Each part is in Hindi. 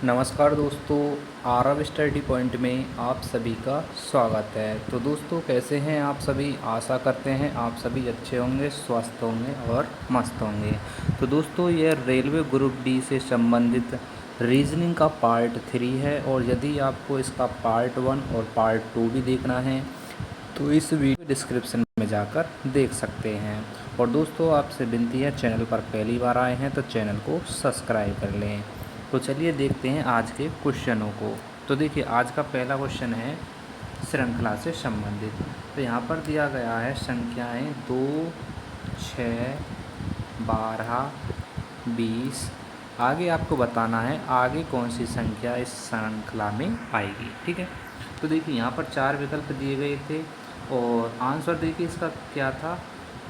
नमस्कार दोस्तों, आरव स्टडी पॉइंट में आप सभी का स्वागत है। तो दोस्तों, कैसे हैं आप सभी? आशा करते हैं आप सभी अच्छे होंगे, स्वस्थ होंगे और मस्त होंगे। तो दोस्तों, यह रेलवे ग्रुप डी से संबंधित रीजनिंग का पार्ट 3 है, और यदि आपको इसका पार्ट 1 और पार्ट 2 भी देखना है तो इस वीडियो डिस्क्रिप्शन में जाकर देख सकते हैं। और दोस्तों, आपसे विनती है, चैनल पर पहली बार आए हैं तो चैनल को सब्सक्राइब कर लें। तो चलिए देखते हैं आज के क्वेश्चनों को। तो देखिए, आज का पहला क्वेश्चन है श्रृंखला से संबंधित। तो यहाँ पर दिया गया है संख्याएं 2, 6, 12, 20। आगे आपको बताना है आगे कौन सी संख्या इस श्रृंखला में आएगी। ठीक है, तो देखिए यहाँ पर 4 विकल्प दिए गए थे और आंसर देखिए इसका क्या था,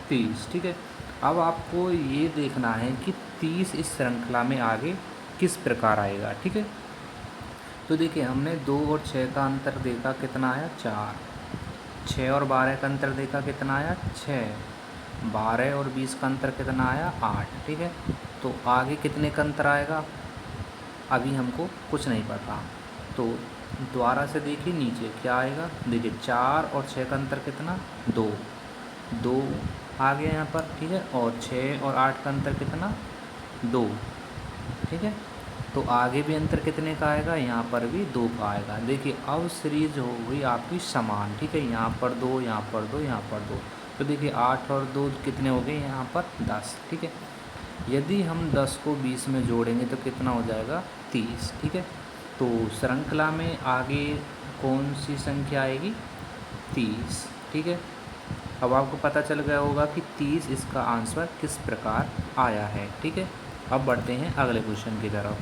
30। ठीक है, अब आपको ये देखना है कि 30 इस श्रृंखला में आगे किस प्रकार आएगा। ठीक है, तो देखिए हमने 2 और 6 का अंतर देखा, कितना आया 4। 6 और 12 का अंतर देखा, कितना आया 6। 12 और 20 का अंतर कितना आया 8। ठीक है, तो आगे कितने का अंतर आएगा अभी हमको कुछ नहीं पता। तो दोबारा से देखिए नीचे क्या आएगा, देखिए 4 और 6 का अंतर कितना 2 आ गया यहाँ पर। ठीक है, और 6 और 8 का अंतर कितना 2। ठीक है, तो आगे भी अंतर कितने का आएगा, यहाँ पर भी 2 का आएगा। देखिए अब सीरीज हो गई आपकी समान। ठीक है, यहाँ पर 2, यहाँ पर 2, यहाँ पर 2। तो देखिए 8 और 2 कितने हो गए, यहाँ पर 10। ठीक है, यदि हम 10 को 20 में जोड़ेंगे तो कितना हो जाएगा 30। ठीक है, तो श्रृंखला में आगे कौन सी संख्या आएगी, 30। ठीक है, अब आपको पता चल गया होगा कि 30 इसका आंसर किस प्रकार आया है। ठीक है, अब बढ़ते हैं अगले क्वेश्चन की तरफ।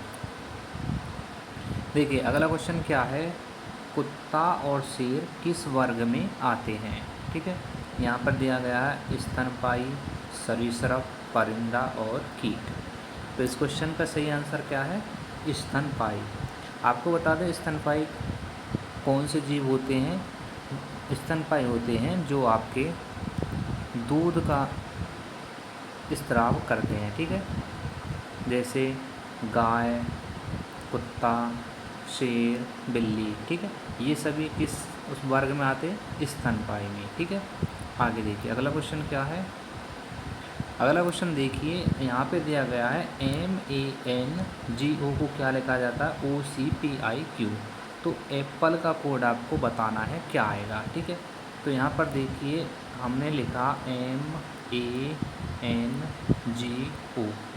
देखिए अगला क्वेश्चन क्या है, कुत्ता और शेर किस वर्ग में आते हैं। ठीक है, यहाँ पर दिया गया है स्तनपायी, सरीसृप, परिंदा और कीट। तो इस क्वेश्चन का सही आंसर क्या है, स्तनपायी। आपको बता दें स्तनपायी कौन से जीव होते हैं। स्तनपायी होते हैं जो आपके दूध का स्त्राव करते हैं। ठीक है, जैसे गाय, कुत्ता, शेर, बिल्ली। ठीक है, ये सभी किस उस वर्ग में आते हैं, स्तनपायी में। ठीक है, आगे देखिए अगला क्वेश्चन क्या है। अगला क्वेश्चन देखिए, यहाँ पे दिया गया है MANGO को क्या लिखा जाता है, OCPIQ। तो एप्पल का कोड आपको बताना है क्या आएगा। ठीक है, तो यहाँ पर देखिए हमने लिखा MANGO,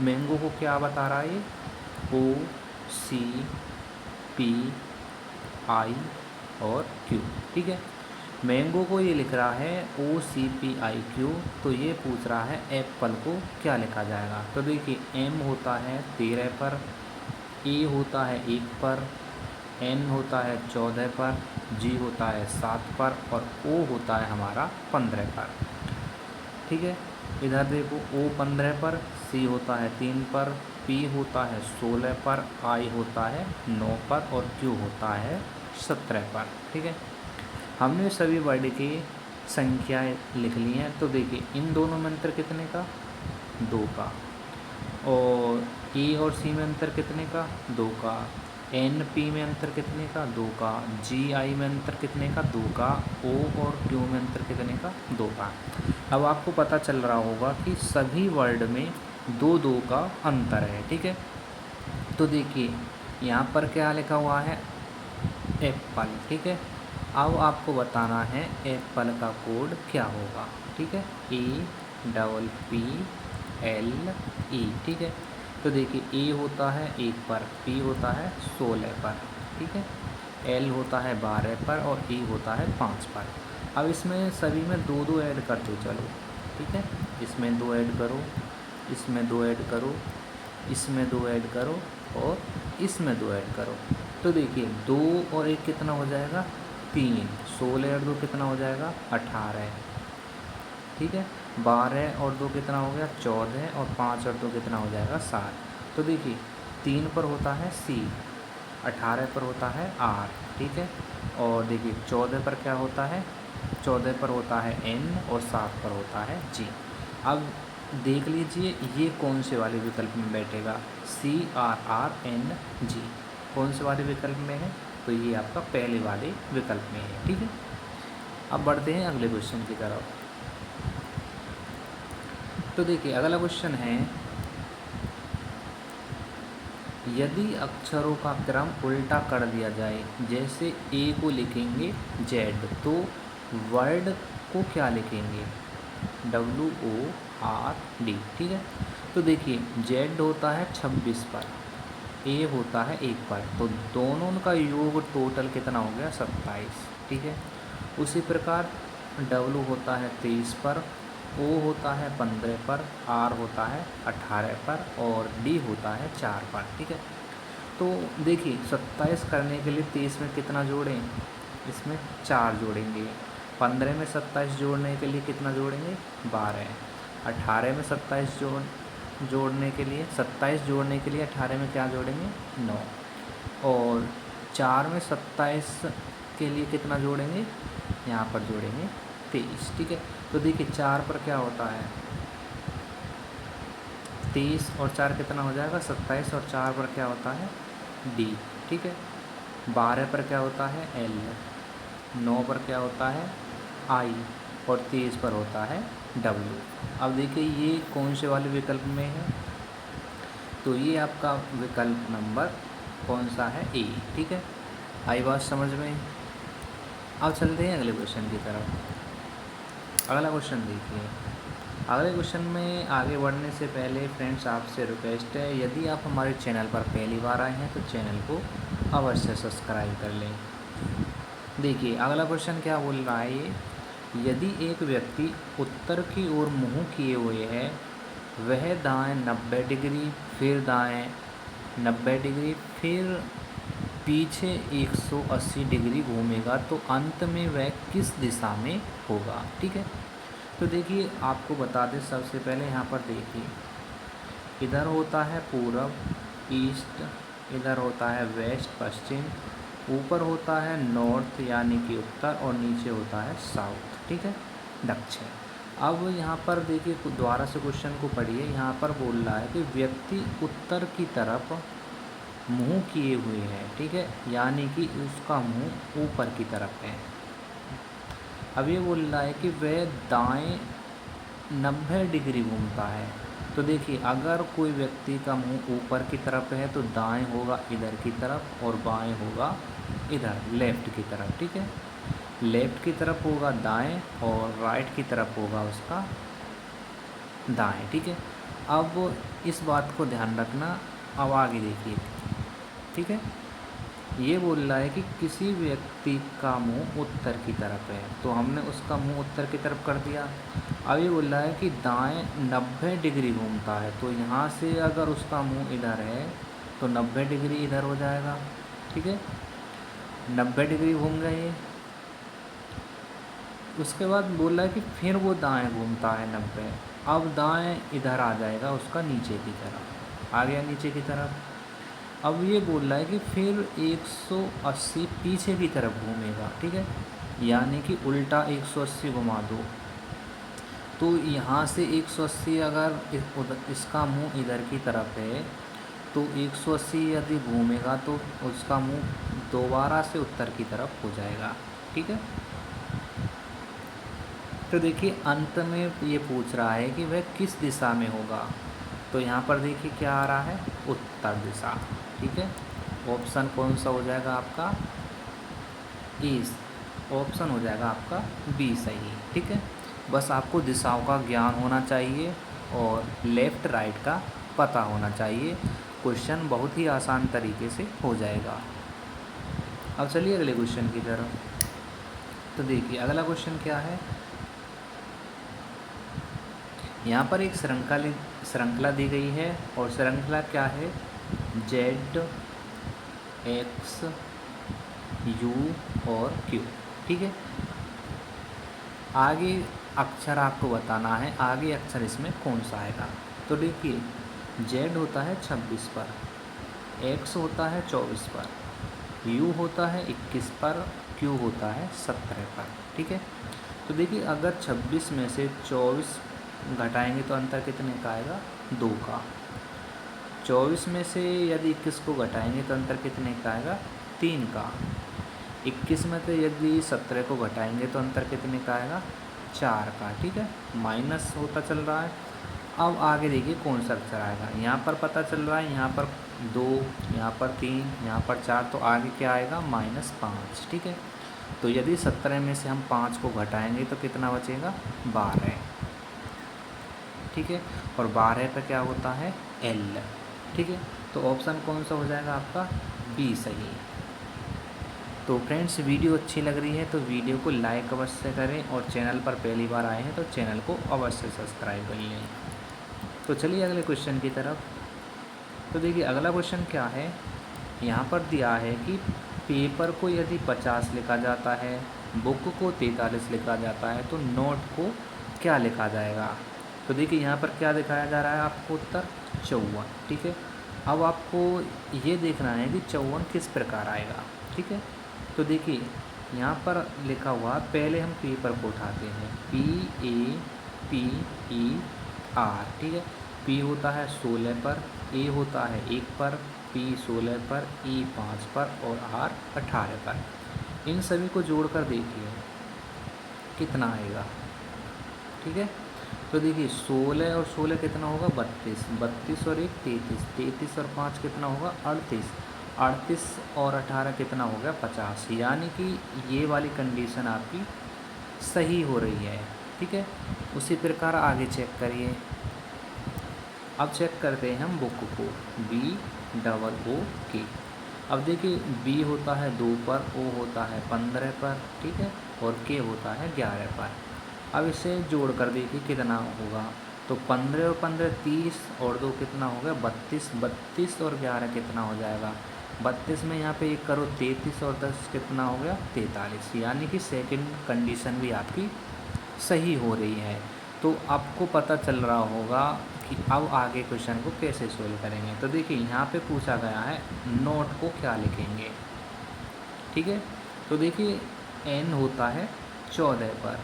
मैंगो को क्या बता रहा है, OCPI और Q। ठीक है, मैंगो को ये लिख रहा है OCPIQ, तो ये पूछ रहा है एप्पल को क्या लिखा जाएगा। तो देखिए M होता है 13 पर, A होता है 1 पर, N होता है 14 पर, G होता है 7 पर और O होता है हमारा 15 पर। ठीक है, इधर देखो O 15 पर, C होता है 3 पर, P होता है 16 पर, I होता है 9 पर और Q होता है 17 पर। ठीक है, हमने सभी वर्ड की संख्याएं लिख ली हैं। तो देखिए इन दोनों में अंतर कितने का, 2 का, और E और C में अंतर कितने का, 2 का, NP में अंतर कितने का, 2 का, GI में अंतर कितने का, 2 का, O और Q में अंतर कितने का, 2 का। अब आपको पता चल रहा होगा कि सभी वर्ड में 2 का अंतर है। ठीक है, तो देखिए यहाँ पर क्या लिखा हुआ है, एप्पल। ठीक है, अब आपको बताना है एप्पल का कोड क्या होगा। ठीक है, APPLE। ठीक है, तो देखिए A होता है 1 पर, P होता है 16 पर। ठीक है, L होता है 12 पर और E होता है 5 पर। अब इसमें सभी में 2 ऐड कर दो, चलो। ठीक है, इसमें 2 ऐड करो, इसमें 2 ऐड करो, इसमें 2 ऐड करो और इसमें 2 ऐड करो। तो देखिए 2 और 1 कितना हो जाएगा, 3। 16 और 2 कितना हो जाएगा, 18। ठीक है, 12 और 2 कितना हो गया, 14 और 5 और 2 कितना हो जाएगा, 7। तो देखिए 3 पर होता है C, 18 पर होता है R। ठीक है, और देखिए 14 पर क्या होता है, 14 पर होता है N और 7 पर होता है G। अब देख लीजिए ये कौन से वाले विकल्प में बैठेगा, CRRNG। कौन से वाले विकल्प में है? तो ये आपका पहले वाले विकल्प में है। ठीक है, अब बढ़ते हैं अगले क्वेश्चन की तरफ। तो देखिए अगला क्वेश्चन है, यदि अक्षरों का क्रम उल्टा कर दिया जाए, जैसे ए को लिखेंगे जेड, तो वर्ड को क्या लिखेंगे? WORD। ठीक है, तो देखिए जेड होता है 26 पर, ए होता है 1 पर, तो दोनों का योग टोटल कितना हो गया? 27। ठीक है, उसी प्रकार W होता है 23 पर, O होता है 15 पर, R होता है 18 पर और D होता है 4 पर। ठीक है, तो देखिए 27 करने के लिए 23 में कितना जोड़ें? इसमें 4 जोड़ेंगे। 15 में 27 जोड़ने के लिए कितना जोड़ेंगे? 12। 18 में 27 जोड़ने के लिए 27 जोड़ने के लिए 18 में क्या जोड़ेंगे? 9। और 4 में 27 के लिए कितना जोड़ेंगे? यहाँ पर जोड़ेंगे 23। ठीक है, तो देखिए 4 पर क्या होता है? 23 और 4 कितना हो जाएगा? 27 और 4 पर क्या होता है? D। ठीक है, 12 पर क्या होता है? L। 9 पर क्या होता है? I और 23 पर होता है W। अब देखिए ये कौन से वाले विकल्प में है? तो ये आपका विकल्प नंबर कौन सा है? A। ठीक है, आई बात समझ में? अब चलते हैं अगले क्वेश्चन की तरफ। अगला क्वेश्चन देखिए, अगले क्वेश्चन में आगे बढ़ने से पहले फ्रेंड्स आपसे रिक्वेस्ट है, यदि आप हमारे चैनल पर पहली बार आए हैं तो चैनल को अवश्य सब्सक्राइब कर लें। देखिए अगला क्वेश्चन क्या बोल रहा है ये, यदि एक व्यक्ति उत्तर की ओर मुँह किए हुए है, वह दाएं 90 डिग्री, फिर दाएं 90 डिग्री, फिर पीछे 180 डिग्री घूमेगा, तो अंत में वह किस दिशा में होगा? ठीक है, तो देखिए आपको बता दें सबसे पहले यहाँ पर देखिए, इधर होता है पूरब ईस्ट, इधर होता है वेस्ट पश्चिम, ऊपर होता है नॉर्थ यानी कि उत्तर और नीचे होता है साउथ। ठीक है, दक्षिण। अब यहाँ पर देखिए दोबारा से क्वेश्चन को पढ़िए, यहाँ पर बोल रहा है कि व्यक्ति उत्तर की तरफ मुँह किए हुए है। ठीक है, यानी कि उसका मुँह ऊपर की तरफ है। अब ये बोल रहा है कि वह दाएं 90 डिग्री घूमता है। तो देखिए अगर कोई व्यक्ति का मुंह ऊपर की तरफ है तो दाएं होगा इधर की तरफ और बाएं होगा इधर लेफ़्ट की तरफ। ठीक है, लेफ़्ट की तरफ होगा दाएं और राइट की तरफ होगा उसका दाएं। ठीक है, अब इस बात को ध्यान रखना। अब आगे देखिए, ठीक है, ये बोल रहा है कि किसी व्यक्ति का मुंह उत्तर की तरफ है, तो हमने उसका मुंह उत्तर की तरफ कर दिया। अब ये बोल रहा है कि दाएं 90 डिग्री घूमता है, तो यहाँ से अगर उसका मुंह इधर है तो 90 डिग्री इधर हो जाएगा। ठीक है, 90 डिग्री घूम गए ये। उसके बाद बोल रहा है कि फिर वो दाएं घूमता है 90, अब दाएं इधर आ जाएगा उसका नीचे की तरफ, आ गया नीचे की तरफ। अब ये बोल रहा है कि फिर 180 पीछे की तरफ घूमेगा। ठीक है, यानी कि उल्टा 180 घुमा दो, तो यहाँ से 180 अगर इसका मुंह इधर की तरफ है तो 180 यदि घूमेगा तो उसका मुंह दोबारा से उत्तर की तरफ हो जाएगा। ठीक है, तो देखिए अंत में ये पूछ रहा है कि वह किस दिशा में होगा, तो यहाँ पर देखिए क्या आ रहा है? उत्तर दिशा। ठीक है, ऑप्शन कौन सा हो जाएगा आपका? ईस्ट। ऑप्शन हो जाएगा आपका बी सही। ठीक है, बस आपको दिशाओं का ज्ञान होना चाहिए और लेफ़्ट राइट का पता होना चाहिए, क्वेश्चन बहुत ही आसान तरीके से हो जाएगा। अब चलिए अगले क्वेश्चन की तरफ। तो देखिए अगला क्वेश्चन क्या है, यहाँ पर एक श्रृंखला दी गई है और श्रृंखला क्या है? Z, X, U और Q। ठीक है, आगे अक्षर आपको बताना है, आगे अक्षर इसमें कौन सा आएगा। तो देखिए Z होता है 26 पर, X होता है 24 पर, U होता है 21 पर, Q होता है 17 पर। ठीक है, तो देखिए अगर 26 में से 24 घटाएंगे तो अंतर कितने का आएगा? 2 का। 24 में से यदि 21 को घटाएंगे तो अंतर कितने का आएगा? 3 का। 21 में से यदि 17 को घटाएंगे तो अंतर कितने का आएगा? 4 का। ठीक है, माइनस होता चल रहा है। अब आगे देखिए कौन सा अक्षर आएगा। यहाँ पर पता चल रहा है, यहाँ पर 2, यहाँ पर 3, यहाँ पर 4, तो आगे क्या आएगा? -5। ठीक है, तो यदि 17 में से हम 5 को घटाएंगे तो कितना बचेगा? 12। ठीक है, और 12 पे क्या होता है? L। ठीक है, तो ऑप्शन कौन सा हो जाएगा आपका? बी सही। तो फ्रेंड्स, वीडियो अच्छी लग रही है तो वीडियो को लाइक अवश्य करें, और चैनल पर पहली बार आए हैं तो चैनल को अवश्य सब्सक्राइब कर लें। तो चलिए अगले क्वेश्चन की तरफ। तो देखिए अगला क्वेश्चन क्या है, यहाँ पर दिया है कि पेपर को यदि 50 लिखा जाता है, बुक को 43 लिखा जाता है, तो नोट को क्या लिखा जाएगा? तो देखिए यहाँ पर क्या दिखाया जा रहा है आपको? उत्तर 54। ठीक है, अब आपको ये देखना है कि 54 किस प्रकार आएगा। ठीक है, तो देखिए यहाँ पर लिखा हुआ, पहले हम पेपर को उठाते हैं, PAPER। ठीक है, P होता है 16 पर, A होता है 1 पर, P 16 पर, E 5 पर और R 18 पर। इन सभी को जोड़कर देखिए कितना आएगा। ठीक है, तो देखिए 16 और 16 कितना होगा? 32, 32 और 1 33, 33 और 5 कितना होगा? 38, 38 और 18 कितना हो गया? 50। यानी कि ये वाली कंडीशन आपकी सही हो रही है। ठीक है, उसी प्रकार आगे चेक करिए। अब चेक करते हैं हम बुक को, BOOK। अब देखिए B होता है 2 पर, O होता है 15 पर, ठीक है, और K होता है 11 पर। अब इसे जोड़ कर देखिए कितना होगा। तो 15 और 15 30, और 2 कितना हो गया? 32, 32 और 11 कितना हो जाएगा? 32 में यहाँ पे 1 करो 33, और 10 कितना हो गया? 43। यानी कि सेकंड कंडीशन भी आपकी सही हो रही है। तो आपको पता चल रहा होगा कि अब आगे क्वेश्चन को कैसे सोल्व करेंगे। तो देखिए यहाँ पे पूछा गया है नोट को क्या लिखेंगे। ठीक है, तो देखिए N होता है 14 पर,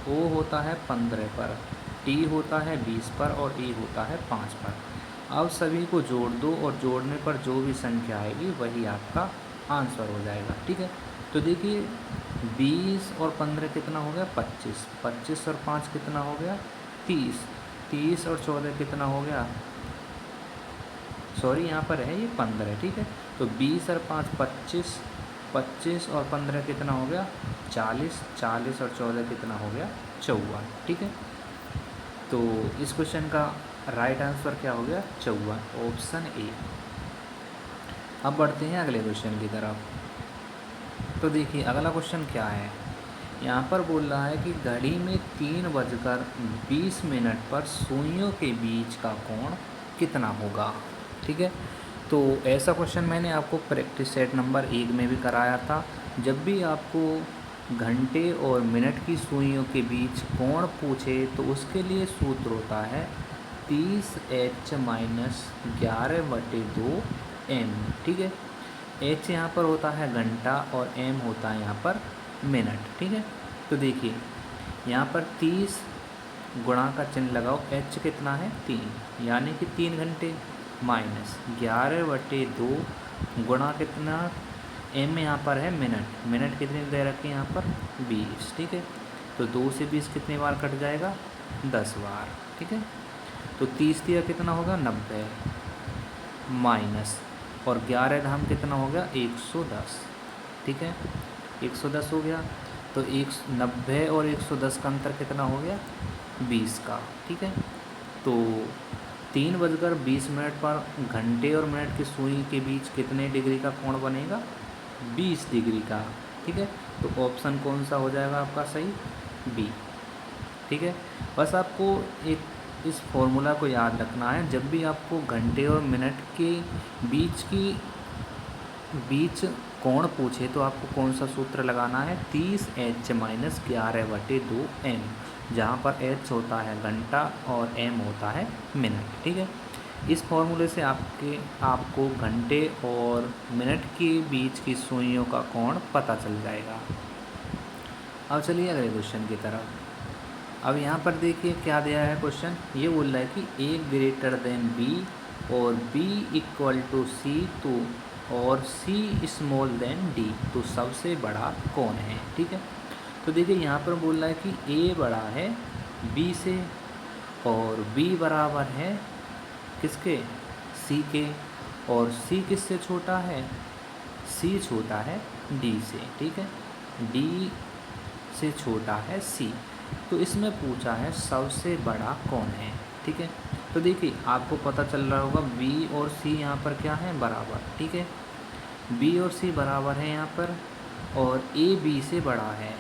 O होता है 15 पर, T होता है 20 पर और E होता है 5 पर। अब सभी को जोड़ दो, और जोड़ने पर जो भी संख्या आएगी वही आपका आंसर हो जाएगा। ठीक है, तो देखिए 20 और 15 कितना हो गया? 25, 25 और 5 कितना हो गया? 30, 30 और 14 कितना हो गया? सॉरी यहाँ पर है ये 15। ठीक है, तो 20 और 5 25, 25 और 15 कितना हो गया? 40, 40 और 14 कितना हो गया? 54। ठीक है, तो इस क्वेश्चन का राइट आंसर क्या हो गया? 54, ऑप्शन ए। अब बढ़ते हैं अगले क्वेश्चन की तरफ। तो देखिए अगला क्वेश्चन क्या है, यहाँ पर बोल रहा है कि घड़ी में 3:20 पर सुइयों के बीच का कोण कितना होगा। ठीक है, तो ऐसा क्वेश्चन मैंने आपको प्रैक्टिस सेट नंबर 1 में भी कराया था। जब भी आपको घंटे और मिनट की सुइयों के बीच कोण पूछे तो उसके लिए सूत्र होता है 30h - 11/2m। ठीक है, h यहाँ पर होता है घंटा और m होता है यहाँ पर मिनट। ठीक है, तो देखिए यहाँ पर 30 गुणा का चिन्ह लगाओ, h कितना है? 3, यानी कि 3 घंटे, माइनस 11/2 गुणा कितना? m यहाँ पर है मिनट, मिनट कितने दे रखे हैं यहाँ पर? 20। ठीक है, तो 2 से 20 कितने बार कट जाएगा? 10 बार। ठीक है, तो 30 दिया कितना होगा? 90, माइनस, और 11 धाम कितना हो गया? 110। ठीक है, 110 हो गया, तो 90 और 110 का अंतर कितना हो गया? 20 का। ठीक है, तो 3:20 पर घंटे और मिनट की सुई के बीच कितने डिग्री का कोण बनेगा? 20 डिग्री का। ठीक है, तो ऑप्शन कौन सा हो जाएगा आपका सही? बी। ठीक है, बस आपको एक इस फॉर्मूला को याद रखना है, जब भी आपको घंटे और मिनट के बीच कोण पूछे तो आपको कौन सा सूत्र लगाना है? 30h - 11/2m, जहाँ पर h होता है घंटा और m होता है मिनट। ठीक है, इस फॉर्मूले से आपको घंटे और मिनट के बीच की सुइयों का कोण पता चल जाएगा। अब चलिए अगले क्वेश्चन की तरफ। अब यहाँ पर देखिए क्या दिया है क्वेश्चन, ये बोल रहा है कि a ग्रेटर देन b और B इक्वल टू C तो और C स्मॉल देन D, तो सबसे बड़ा कौन है। ठीक है, तो देखिए यहाँ पर बोल रहा है कि A बड़ा है B से और B बराबर है किसके, C के, और C किससे छोटा है, C छोटा है D से। ठीक है, D से छोटा है C, तो इसमें पूछा है सबसे बड़ा कौन है। ठीक है, तो देखिए आपको पता चल रहा होगा B और C यहाँ पर क्या है, बराबर। ठीक है, B और C बराबर है यहाँ पर, और A B से बड़ा है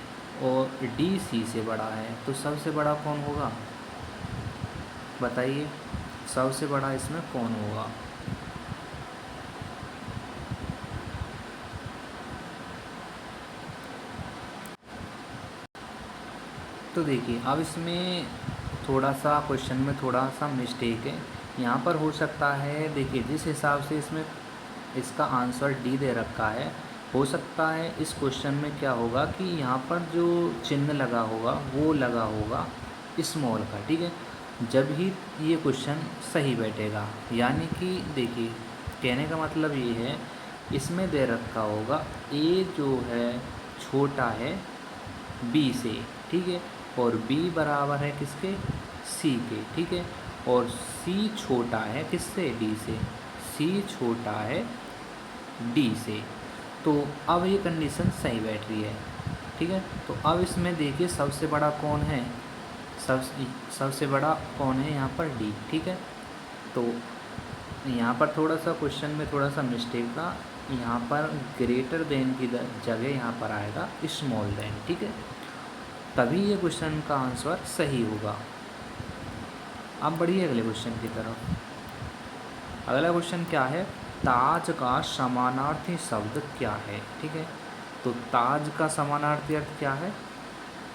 और D C से बड़ा है, तो सबसे बड़ा कौन होगा, बताइए सबसे बड़ा इसमें कौन होगा। तो देखिए अब इसमें थोड़ा सा क्वेश्चन में थोड़ा सा मिस्टेक है यहाँ पर हो सकता है। देखिए जिस हिसाब से इसमें इसका आंसर डी दे रखा है, हो सकता है इस क्वेश्चन में क्या होगा कि यहाँ पर जो चिन्ह लगा होगा वो लगा होगा स्मॉल का। ठीक है, जब ही ये क्वेश्चन सही बैठेगा, यानी कि देखिए कहने का मतलब ये है इसमें दे रखा होगा ए जो है छोटा है बी से। ठीक है, और b बराबर है किसके, c के। ठीक है, और c छोटा है किससे, d से, c छोटा है d से, तो अब ये कंडीशन सही बैठ रही है। ठीक है, तो अब इसमें देखिए सबसे बड़ा कौन है, सबसे बड़ा कौन है यहाँ पर d। ठीक है, तो यहाँ पर थोड़ा सा क्वेश्चन में थोड़ा सा मिस्टेक था, यहाँ पर ग्रेटर देन की जगह यहाँ पर आएगा स्मॉल देन। ठीक है, तभी ये क्वेश्चन का आंसर सही होगा। अब बढ़िए अगले क्वेश्चन की तरफ। अगला क्वेश्चन क्या है, ताज का समानार्थी शब्द क्या है। ठीक है, तो ताज का समानार्थी अर्थ क्या है,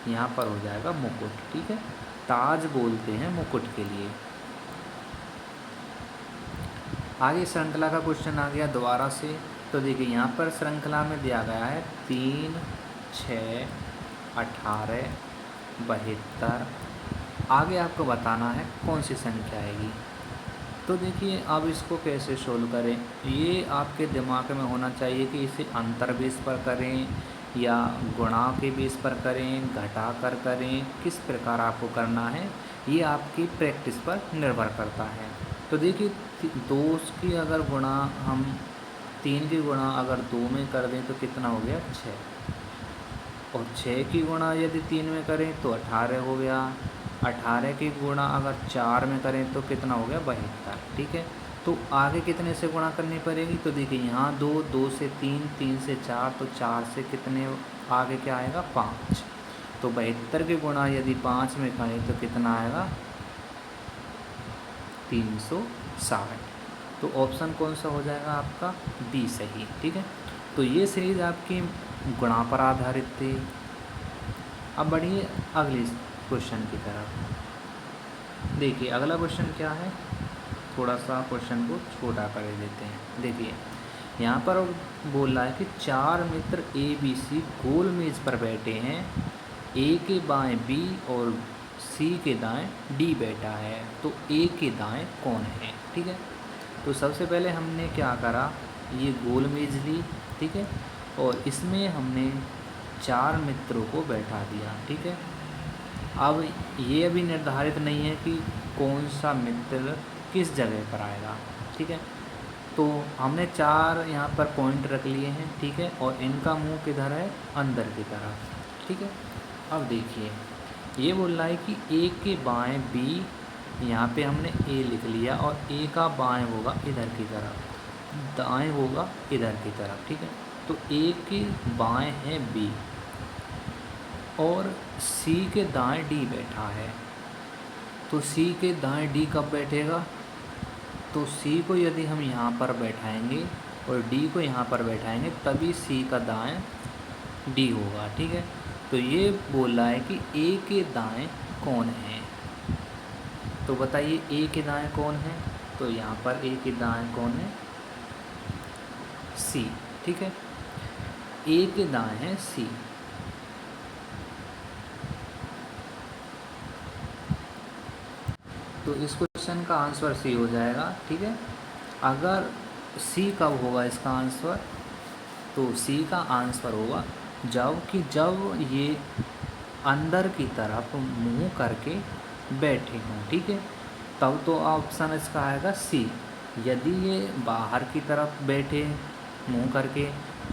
यहाँ पर हो जाएगा मुकुट। ठीक है, ताज बोलते हैं मुकुट के लिए। आगे श्रृंखला का क्वेश्चन आ गया दोबारा से। तो देखिए यहाँ पर श्रृंखला में दिया गया है 3, 6, 18, 72। आगे आपको बताना है कौन सी संख्या आएगी। तो देखिए अब इसको कैसे सोल्व करें, ये आपके दिमाग में होना चाहिए कि इसे अंतर बेस पर करें या गुणा के बेस पर करें, घटा कर करें, किस प्रकार आपको करना है ये आपकी प्रैक्टिस पर निर्भर करता है। तो देखिए 2 की अगर गुणा हम 3 की गुणा अगर 2 में कर दें तो कितना हो गया, 6, और 6 की गुणा यदि 3 में करें तो 18 हो गया, 18 की गुणा अगर 4 में करें तो कितना हो गया, 72। ठीक है, तो आगे कितने से गुणा करनी पड़ेगी, तो देखिए यहाँ 2, 2 से 3, 3 से 4, तो 4 से कितने आगे क्या आएगा, 5। तो 72 की गुणा यदि 5 में करें तो कितना आएगा, 360। तो ऑप्शन कौन सा हो जाएगा आपका, डी सही। ठीक है, तो ये सीरीज आपकी गुणा पर आधारित थी। अब बढ़िए अगले क्वेश्चन की तरफ। देखिए अगला क्वेश्चन क्या है, थोड़ा सा क्वेश्चन को छोटा कर देते हैं। देखिए यहाँ पर बोल रहा है कि 4 मित्र ए बी सी गोल मेज़ पर बैठे हैं, ए के बाएं बी और सी के दाएं डी बैठा है, तो ए के दाएं कौन है। ठीक है, तो सबसे पहले हमने क्या करा, ये गोल मेज़ ली। ठीक है, और इसमें हमने 4 मित्रों को बैठा दिया। ठीक है, अब ये अभी निर्धारित नहीं है कि कौन सा मित्र किस जगह पर आएगा। ठीक है, तो हमने 4 यहाँ पर पॉइंट रख लिए हैं। ठीक है, और इनका मुंह किधर है, अंदर की तरफ। ठीक है, अब देखिए ये बोल रहा है कि ए के बाएं बी, यहाँ पे हमने ए लिख लिया, और ए का बाएं होगा इधर की तरफ, दाएं होगा इधर की तरफ। ठीक है, तो ए के बाएं है बी और सी के दाएं डी बैठा है, तो सी के दाएं डी कब बैठेगा, तो सी को यदि हम यहाँ पर बैठाएंगे और डी को यहाँ पर बैठाएंगे तभी सी का दाएं डी होगा। ठीक है, तो ये बोल रहा है कि ए के दाएं कौन है, तो बताइए ए के दाएं कौन है, तो यहाँ पर ए के दाएं कौन है, सी। ठीक है, ए के दाएं है सी। तो इस क्वेश्चन का आंसर सी हो जाएगा। ठीक है, अगर सी कब होगा इसका आंसर, तो सी का आंसर होगा जब ये अंदर की तरफ मुंह करके बैठे हों, ठीक है, तब तो ऑप्शन इसका आएगा सी। यदि ये बाहर की तरफ बैठे मुंह करके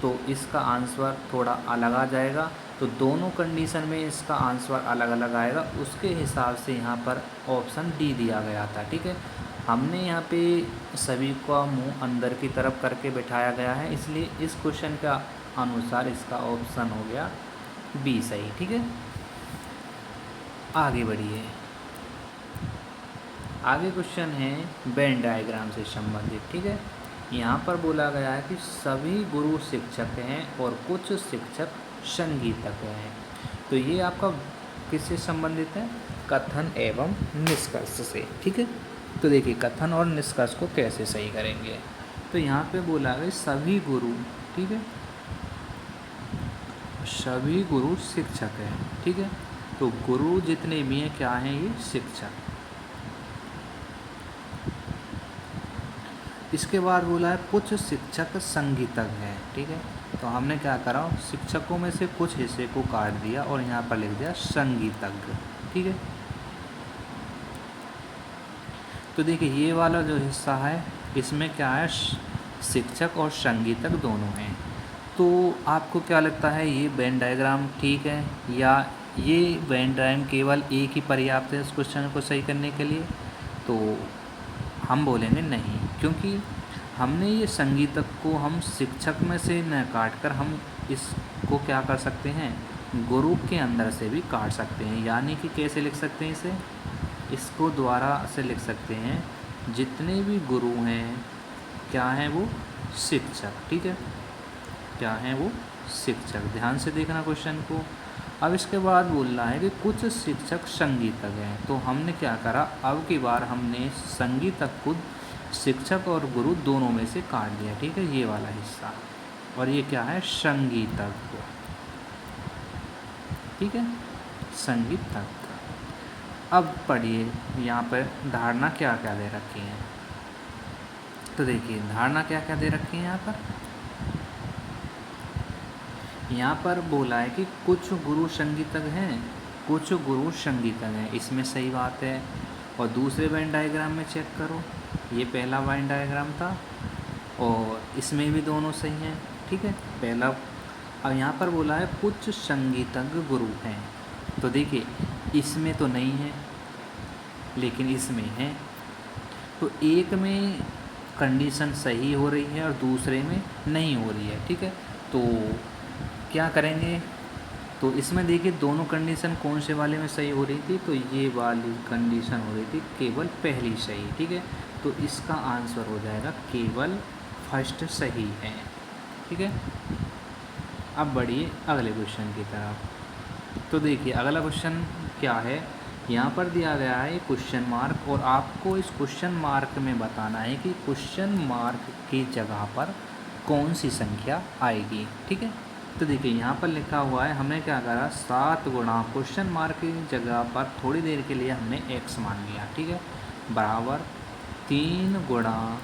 तो इसका आंसर थोड़ा अलग आ जाएगा। तो दोनों कंडीशन में इसका आंसर अलग अलग आएगा, उसके हिसाब से यहाँ पर ऑप्शन डी दिया गया था, ठीक है। हमने यहाँ पे सभी का मुंह अंदर की तरफ करके बैठाया गया है, इसलिए इस क्वेश्चन का अनुसार इसका ऑप्शन हो गया बी सही, ठीक है। आगे बढ़िए, आगे क्वेश्चन है वेन डायग्राम से संबंधित, ठीक है। यहाँ पर बोला गया है कि सभी गुरु शिक्षक हैं और कुछ शिक्षक संगीतज्ञ हैं। तो ये आपका किससे संबंधित है, कथन एवं निष्कर्ष से, ठीक है। तो देखिए कथन और निष्कर्ष को कैसे सही करेंगे। तो यहाँ पे बोला गया सभी गुरु, ठीक है, सभी गुरु शिक्षक हैं, ठीक है। तो गुरु जितने भी हैं क्या हैं, ये शिक्षक। इसके बाद बोला है कुछ शिक्षक संगीतज्ञ हैं, ठीक है। तो हमने क्या करा, शिक्षकों में से कुछ हिस्से को काट दिया और यहाँ पर लिख दिया संगीतज्ञ, ठीक है। तो देखिए ये वाला जो हिस्सा है इसमें क्या है, शिक्षक और संगीतज्ञ दोनों हैं। तो आपको क्या लगता है, ये वेन डायग्राम ठीक है या ये वेन डायग्राम केवल एक ही पर्याप्त है इस क्वेश्चन को सही करने के लिए? तो हम बोलेंगे नहीं, क्योंकि हमने ये संगीतज्ञ को हम शिक्षक में से न काट कर हम इसको क्या कर सकते हैं, गुरु के अंदर से भी काट सकते हैं। यानी कि कैसे लिख सकते हैं इसे, इसको द्वारा से लिख सकते हैं जितने भी गुरु हैं क्या हैं वो शिक्षक, ठीक है, क्या हैं वो शिक्षक। ध्यान से देखना क्वेश्चन को। अब इसके बाद बोल रहा है कि कुछ शिक्षक संगीतज्ञ हैं। तो हमने क्या करा, अब की बार हमने संगीतज्ञ को शिक्षक और गुरु दोनों में से काट दिया, ठीक है, ये वाला हिस्सा। और ये क्या है, संगीतज्ञ, ठीक है, संगीतज्ञ। अब पढ़िए यहाँ पर धारणा क्या क्या दे रखी है। तो देखिए धारणा क्या क्या दे रखी है यहाँ पर। यहाँ पर बोला है कि कुछ गुरु संगीतज्ञ हैं, कुछ गुरु संगीतज्ञ हैं, इसमें सही बात है। और दूसरे वेन डायग्राम में चेक करो, ये पहला वेन डायग्राम था और इसमें भी दोनों सही हैं, ठीक है, पहला। अब यहाँ पर बोला है कुछ संगीतज्ञ गुरु हैं। तो देखिए इसमें तो नहीं है लेकिन इसमें है। तो एक में कंडीशन सही हो रही है और दूसरे में नहीं हो रही है, ठीक है। तो क्या करेंगे, तो इसमें देखिए दोनों कंडीशन कौन से वाले में सही हो रही थी, तो ये वाली कंडीशन हो रही थी केवल पहली सही, ठीक है। तो इसका आंसर हो जाएगा केवल फर्स्ट सही है, ठीक है। अब बढ़िए अगले क्वेश्चन की तरफ। तो देखिए अगला क्वेश्चन क्या है, यहाँ पर दिया गया है क्वेश्चन मार्क और आपको इस क्वेश्चन मार्क में बताना है कि क्वेश्चन मार्क की जगह पर कौन सी संख्या आएगी, ठीक है। तो देखिए यहाँ पर लिखा हुआ है, हमने क्या करा 7 गुणा क्वेश्चन मार्क की जगह पर थोड़ी देर के लिए हमने x मान लिया, ठीक है, बराबर 3 गुणा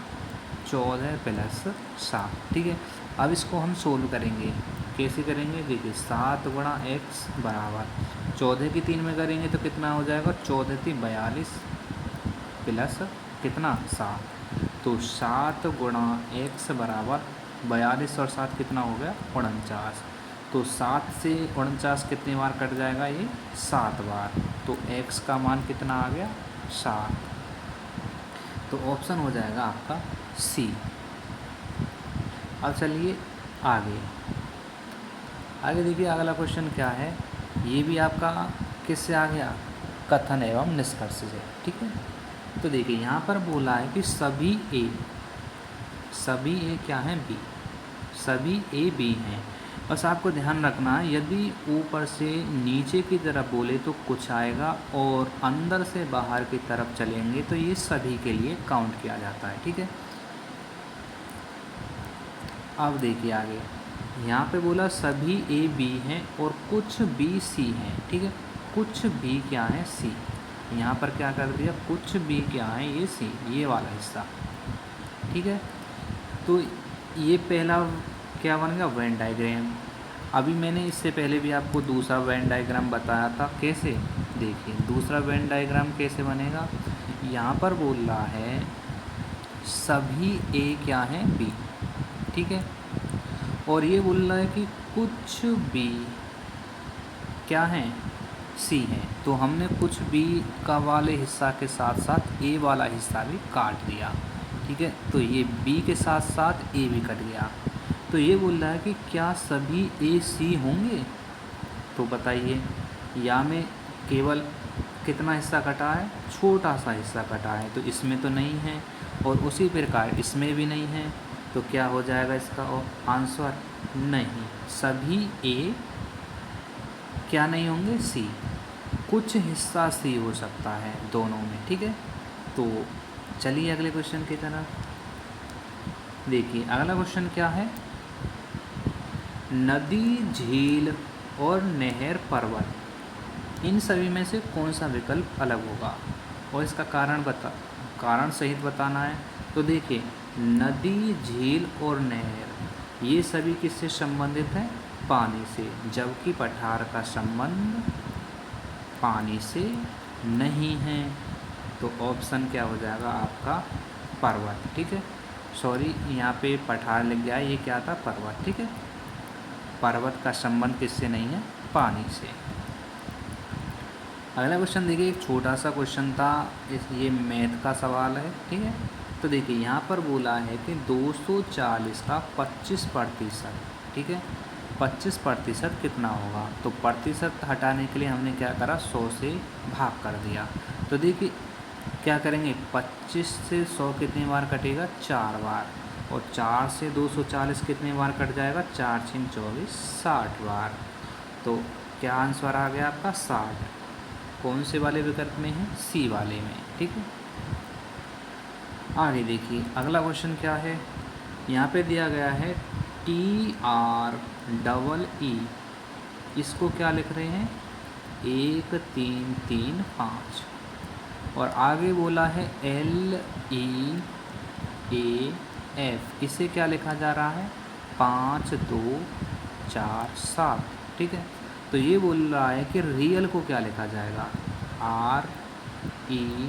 14 प्लस 7, ठीक है। अब इसको हम सोल्व करेंगे, कैसे करेंगे, देखिए 7 गुणा x बराबर 14 की 3 में करेंगे तो कितना हो जाएगा, 14 3 42 प्लस कितना 7। तो 7 गुणा x बराबर 42 और 7 कितना हो गया 49। तो 7 से 49 कितनी बार कट जाएगा, ये 7 बार। तो x का मान कितना आ गया 7। तो ऑप्शन हो जाएगा आपका सी। अब चलिए आगे देखिए अगला क्वेश्चन क्या है, ये भी आपका किससे आ गया, कथन एवं निष्कर्ष से, ठीक है। तो देखिए यहाँ पर बोला है कि सभी ए क्या हैं, बी, सभी ए बी हैं। बस आपको ध्यान रखना है, यदि ऊपर से नीचे की तरफ बोले तो कुछ आएगा और अंदर से बाहर की तरफ चलेंगे तो ये सभी के लिए काउंट किया जाता है, ठीक है। अब देखिए आगे, यहाँ पे बोला सभी ए बी हैं और कुछ बी सी हैं, ठीक है। कुछ बी क्या है, सी। यहाँ पर क्या कर दिया, कुछ बी क्या है, ये सी, ये वाला हिस्सा। ठीक है। तो ये पहला क्या बन गया, वेन डायग्राम। अभी मैंने इससे पहले भी आपको दूसरा वेन डायग्राम बताया था, कैसे, देखिए दूसरा वेन डायग्राम कैसे बनेगा। यहाँ पर बोल रहा है सभी ए क्या है, बी, ठीक है। और ये बोल रहा है कि कुछ बी क्या है, सी है। तो हमने कुछ बी का वाले हिस्सा के साथ साथ ए वाला हिस्सा भी काट दिया, ठीक है। तो ये बी के साथ साथ ए भी कट गया। तो ये बोल रहा है कि क्या सभी ए सी होंगे। तो बताइए, या में केवल कितना हिस्सा कटा है, छोटा सा हिस्सा कटा है, तो इसमें तो नहीं है, और उसी प्रकार इसमें भी नहीं है। तो क्या हो जाएगा इसका आंसर, नहीं, सभी ए क्या नहीं होंगे, सी। कुछ हिस्सा सी हो सकता है दोनों में, ठीक है। तो चलिए अगले क्वेश्चन की तरफ देखिए। अगला क्वेश्चन क्या है, नदी, झील और नहर, पर्वत, इन सभी में से कौन सा विकल्प अलग होगा, और इसका कारण सहित बताना है। तो देखिए, नदी, झील और नहर ये सभी किससे संबंधित हैं, पानी से, जबकि पठार का संबंध पानी से नहीं है। तो ऑप्शन क्या हो जाएगा आपका, पर्वत, ठीक है। सॉरी, यहाँ पे पठार लिख गया है, ये क्या था, पर्वत, ठीक है। पर्वत का संबंध किससे नहीं है, पानी से। अगला क्वेश्चन देखिए, एक छोटा सा क्वेश्चन था, ये मैथ का सवाल है, ठीक है। तो देखिए यहाँ पर बोला है कि 240 का 25%, ठीक है, 25% कितना होगा। तो प्रतिशत हटाने के लिए हमने क्या करा, 100 से भाग कर दिया। तो देखिए क्या करेंगे, 25 से 100 कितनी बार कटेगा, 4 बार, और 4 से 240 कितनी बार कट जाएगा, 4 × 24, 60 बार। तो क्या आंसर आ गया आपका, 60। कौन से वाले विकल्प में है, सी वाले में, ठीक है। आगे देखिए अगला क्वेश्चन क्या है, यहाँ पे दिया गया है TREE, इसको क्या लिख रहे हैं, 1 3 3 5, और आगे बोला है LEAF, इसे क्या लिखा जा रहा है, 5 2 4 7, ठीक है। तो ये बोल रहा है कि रियल को क्या लिखा जाएगा, REAL,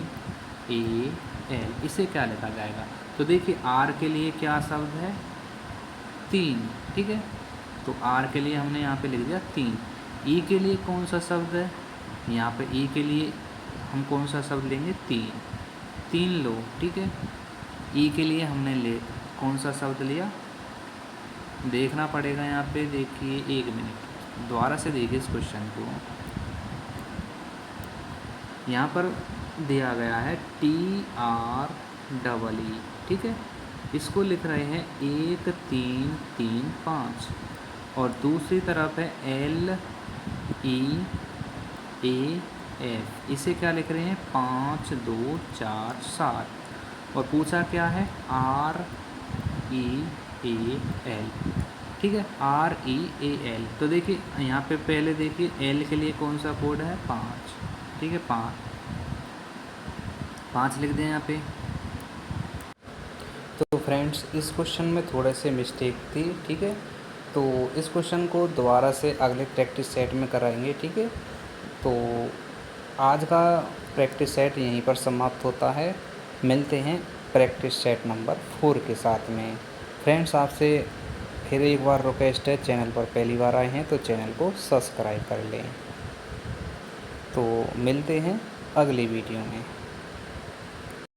इसे क्या लिखा जाएगा। तो देखिए R के लिए क्या शब्द है, 3, ठीक है। तो R के लिए हमने यहाँ पे लिख दिया 3। E के लिए कौन सा शब्द है, यहाँ पे E के लिए हम कौन सा शब्द लेंगे, 3 लो, ठीक है। E के लिए हमने कौन सा शब्द लिया, देखना पड़ेगा यहाँ पे, देखिए 1 मिनट दोबारा से देखिए इस क्वेश्चन को। यहाँ पर दिया गया है TREE, ठीक है, इसको लिख रहे हैं 1 3 3 5, और दूसरी तरफ है LEAF, इसे क्या लिख रहे हैं, 5 2 4 7, और पूछा क्या है, REAL, ठीक है, REAL। तो देखिए यहाँ पे पहले देखिए L के लिए कौन सा कोड है, 5, ठीक है, 5 लिख दें यहाँ पे। तो फ्रेंड्स इस क्वेश्चन में थोड़े से मिस्टेक थी, ठीक है। तो इस क्वेश्चन को दोबारा से अगले प्रैक्टिस सेट में कराएंगे, ठीक है। तो आज का प्रैक्टिस सेट यहीं पर समाप्त होता है, मिलते हैं प्रैक्टिस सेट नंबर 4 के साथ में। फ्रेंड्स आपसे फिर एक बार रिक्वेस्ट है, चैनल पर पहली बार आए हैं तो चैनल को सब्सक्राइब कर लें। तो मिलते हैं अगली वीडियो में।